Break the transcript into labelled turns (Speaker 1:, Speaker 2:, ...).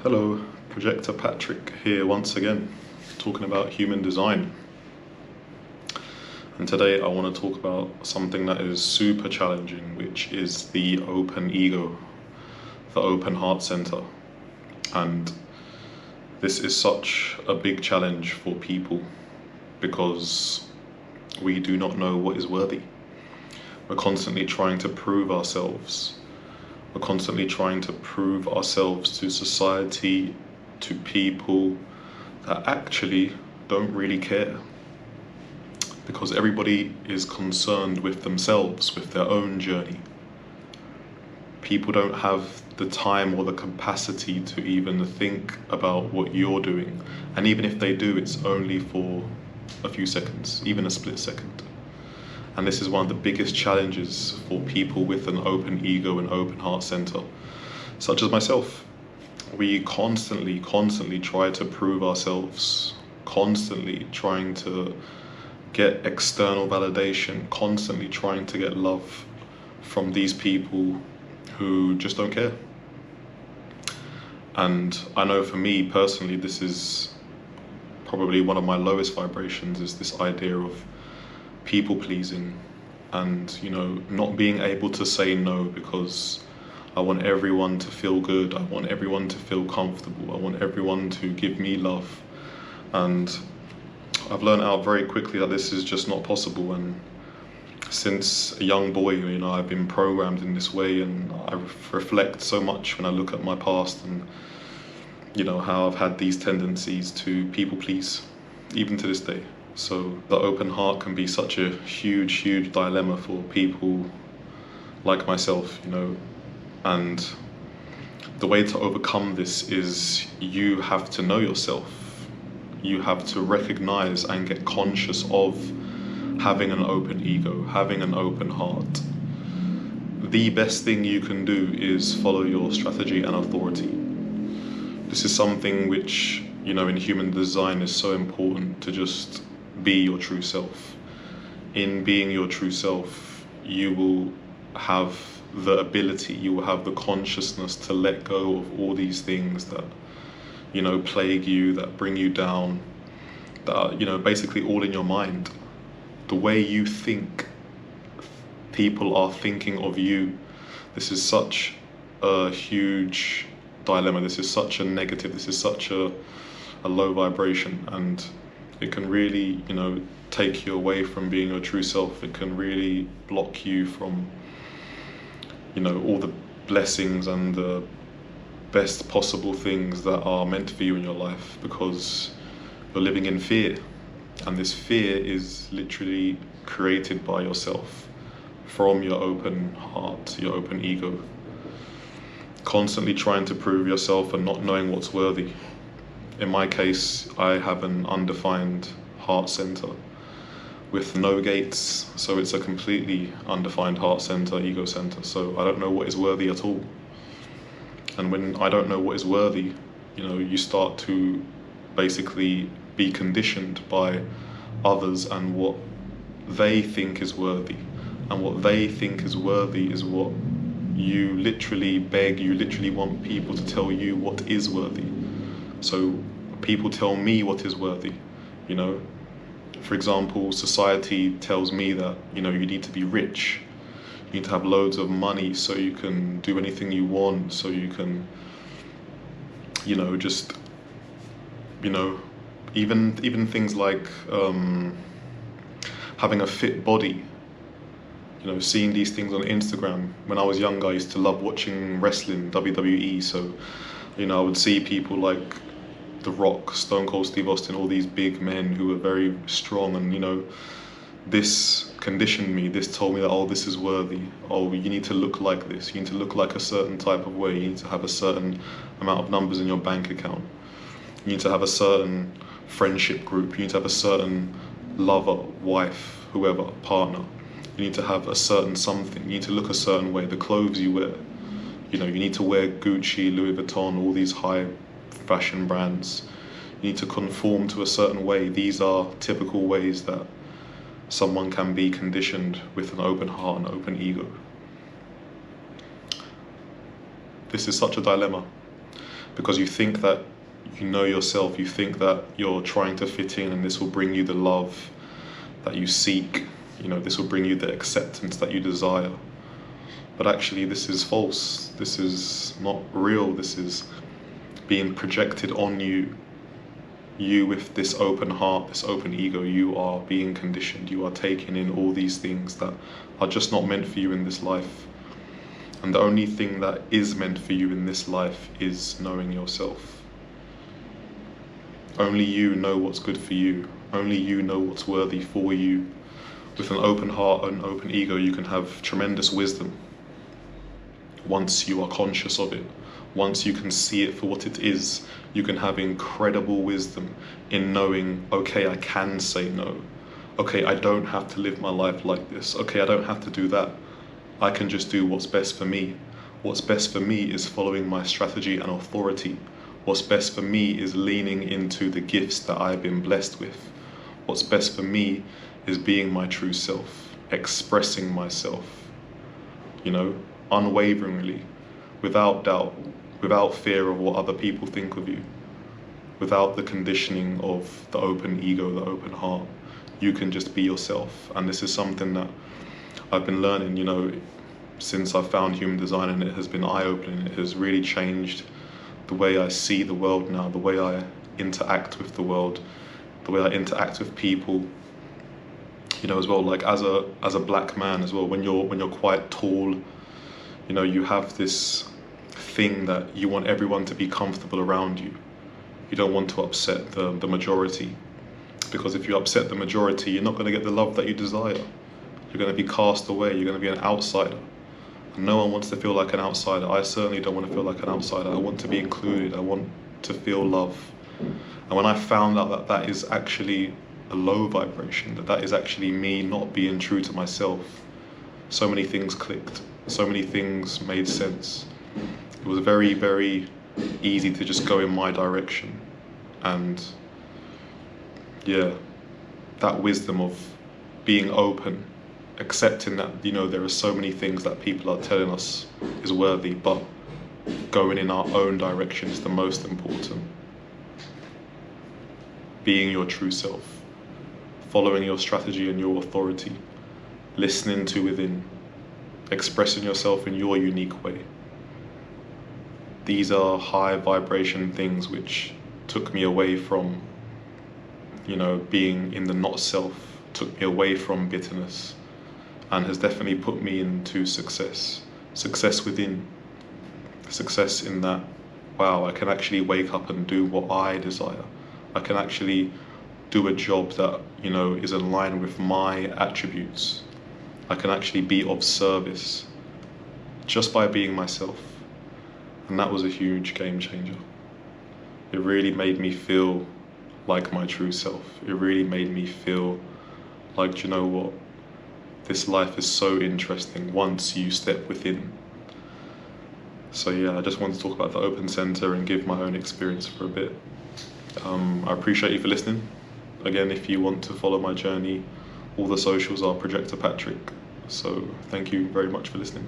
Speaker 1: Hello, Projector Patrick here once again, talking about human design. And today I want to talk about something that is super challenging, which is the open ego, the open heart center. And this is such a big challenge for people because we do not know what is worthy. We're constantly trying to prove ourselves. We're constantly trying to prove ourselves to society, to people that actually don't really care. Because everybody is concerned with themselves, with their own journey. People don't have the time or the capacity to even think about what you're doing. And even if they do, it's only for a few seconds, even a split second. And this is one of the biggest challenges for people with an open ego and open heart center, such as myself. We constantly try to prove ourselves, constantly trying to get external validation, constantly trying to get love from these people who just don't care. And I know for me personally, this is probably one of my lowest vibrations, is this idea of people pleasing and, not being able to say no, because I want everyone to feel good, I want everyone to feel comfortable, I want everyone to give me love. And I've learned out very quickly that this is just not possible. And since a young boy, I've been programmed in this way, and I reflect so much when I look at my past and how I've had these tendencies to people please, even to this day. So the open heart can be such a huge dilemma for people like myself, and the way to overcome this is you have to know yourself. You have to recognize and get conscious of having an open ego, having an open heart. The best thing you can do is follow your strategy and authority. This is something which, in human design is so important, to just be your true self. In being your true self, you will have the ability, you will have the consciousness to let go of all these things that, plague you, that bring you down, that are, basically all in your mind. The way you think, people are thinking of you. This is such a huge dilemma. This is such a negative. This is such a low vibration, and it can really, take you away from being your true self. It can really block you from, all the blessings and the best possible things that are meant for you in your life, because you're living in fear. And this fear is literally created by yourself, from your open heart, your open ego. Constantly trying to prove yourself and not knowing what's worthy. In my case, I have an undefined heart center with no gates, so it's a completely undefined heart center, ego center. So I don't know what is worthy at all. And when I don't know what is worthy, you start to basically be conditioned by others and what they think is worthy. And what they think is worthy is what you literally beg, you literally want people to tell you what is worthy. So people tell me what is worthy, For example, society tells me that, you need to be rich. You need to have loads of money so you can do anything you want, so you can, even things like having a fit body. Seeing these things on Instagram. When I was younger, I used to love watching wrestling, WWE. So, I would see people like The Rock, Stone Cold Steve Austin, all these big men who were very strong. And, this conditioned me. This told me that, oh, this is worthy. Oh, you need to look like this. You need to look like a certain type of way. You need to have a certain amount of numbers in your bank account. You need to have a certain friendship group. You need to have a certain lover, wife, whoever, partner. You need to have a certain something. You need to look a certain way. The clothes you wear. You need to wear Gucci, Louis Vuitton, all these high fashion brands. You need to conform to a certain way. These are typical ways that someone can be conditioned with an open heart and open ego. This is such a dilemma. because you think that you know yourself, you think that you're trying to fit in and this will bring you the love that you seek, you know, this will bring you the acceptance that you desire. But actually this is false, this is not real, this is being projected on you. You with this open heart, this open ego, you are being conditioned, you are taking in all these things that are just not meant for you in this life. And the only thing that is meant for you in this life is knowing yourself. Only you know what's good for you. Only you know what's worthy for you. With an open heart and open ego, you can have tremendous wisdom. Once you are conscious of it, once you can see it for what it is, you can have incredible wisdom in knowing, okay, I can say no. Okay, I don't have to live my life like this. Okay, I don't have to do that. I can just do what's best for me. What's best for me is following my strategy and authority. What's best for me is leaning into the gifts that I've been blessed with. What's best for me is being my true self, expressing myself, you know, unwaveringly, without doubt, without fear of what other people think of you, without the conditioning of the open ego, the open heart. You can just be yourself. And this is something that I've been learning, you know, since I found human design, and it has been eye-opening. It has really changed the way I see the world now, the way I interact with the world, the way I interact with people, you know, as well, like as a black man as well, when you're quite tall, you know, you have this thing that you want everyone to be comfortable around you. You don't want to upset the majority, because if you upset the majority, you're not going to get the love that you desire. You're going to be cast away, you're going to be an outsider. No one wants to feel like an outsider. I certainly don't want to feel like an outsider. I want to be included. I want to feel love. And when I found out that that is actually a low vibration, that is actually me not being true to myself, so many things clicked. So many things made sense. It was very, very easy to just go in my direction. And yeah, that wisdom of being open, accepting that, you know, there are so many things that people are telling us is worthy, but going in our own direction is the most important. Being your true self, following your strategy and your authority, listening to within, expressing yourself in your unique way. These are high vibration things which took me away from, you know, being in the not self, took me away from bitterness, and has definitely put me into success. Success within. Success in that, wow, I can actually wake up and do what I desire. I can actually do a job that, you know, is in line with my attributes. I can actually be of service just by being myself. And that was a huge game changer. It really made me feel like my true self. It really made me feel like, do you know what? This life is so interesting once you step within. So yeah, I just wanted to talk about the Open Center and give my own experience for a bit. I appreciate you for listening. Again, if you want to follow my journey, all the socials are Projector Patrick. So thank you very much for listening.